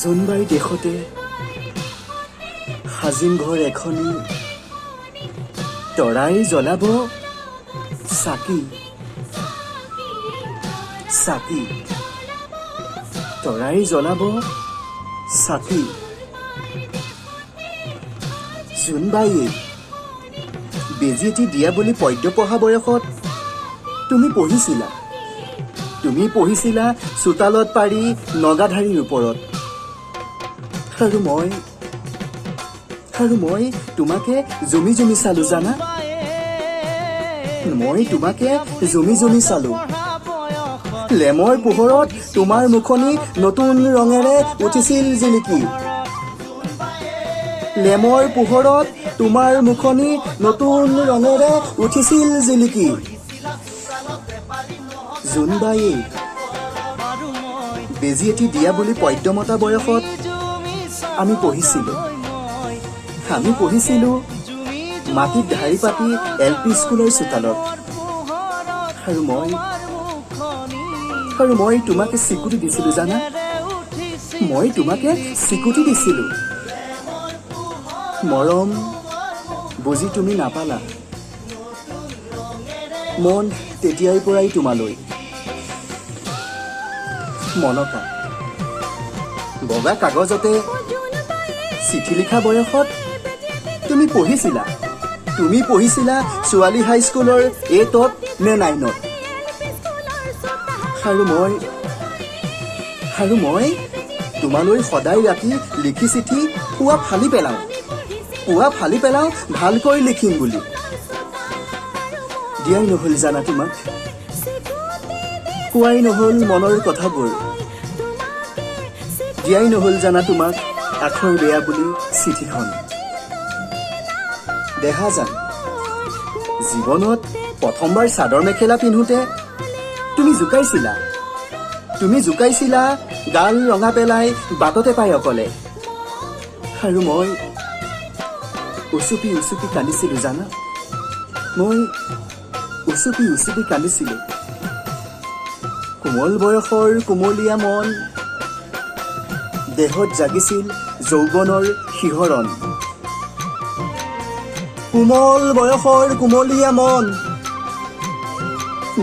জোনবাই দেশতে সাজিম ঘৰ এখনি তৰাই জ্বলাব চাকি চাকি তৰাই জ্বলাব চাকি জোনবাইয়ে বেজী এটি দিয়া বুলি পদ্য পঢ়া বয়সত তুমি পঢ়িছিলা চোতালত পাৰি নগাধাৰীৰ ওপৰত আৰু মই তোমাকে জমি জমি চালো জানা মই তোমাকে জমি জমি চালো লেমৰ পোহৰত তোমাৰ মুখনি নতুন ৰঙেৰে উঠিছিল জিলিকি লেমৰ পোহৰত তোমাৰ মুখনি নতুন ৰঙেৰে উঠিছিল জিলিকি জোনবাইয়ে বেজী এটি দিয়া বুলি পদ্যমতা বয়সত আমি পঢ়িছিলো মাটিত ঢাৰি পাতি LP স্কুলৰ চোতালত আৰু মই তোমাকে চিকুটি দিছিলো জানা মই তোমাকে চিকুটি দিছিলো মৰম বুজি তুমি নাপালা মন তেতিয়াৰ পৰাই তোমালৈ মনকা বগা কাগজতে চিঠি লিখা বয়সত তুমি পঢ়িছিলা ছোৱালী হাইস্কুলৰ 8ত নে 9ত আৰু মই তোমালৈ সদায় ৰাতি লিখি চিঠি পুৱা ফালি পেলাওঁ ভালকৈ লিখিম বুলি দিয়াই নহ'ল জানা তোমাক কোৱাই নহ'ল মনৰ কথাবোৰ দিয়াই নহ'ল জানা তোমাক আখৰ বেয়া বুলি চিঠিখন দেখা যান জীৱনত প্ৰথমবাৰ চাদৰ মেখেলা পিন্ধোতে তুমি জোকাইছিলা গাল ৰঙা পেলাই বাটতে পাই অকলে আৰু মই উচুপি কান্দিছিলো জানা মই উচুপি কান্দিছিলো কোমল বয়সৰ কোমলীয়া মন দেহত জাগিছিল যৌৱনৰ শিহৰণ কোমল বয়সৰ কোমলীয়া মন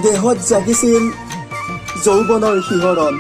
দেহত জাগিছিল যৌৱনৰ শিহৰণ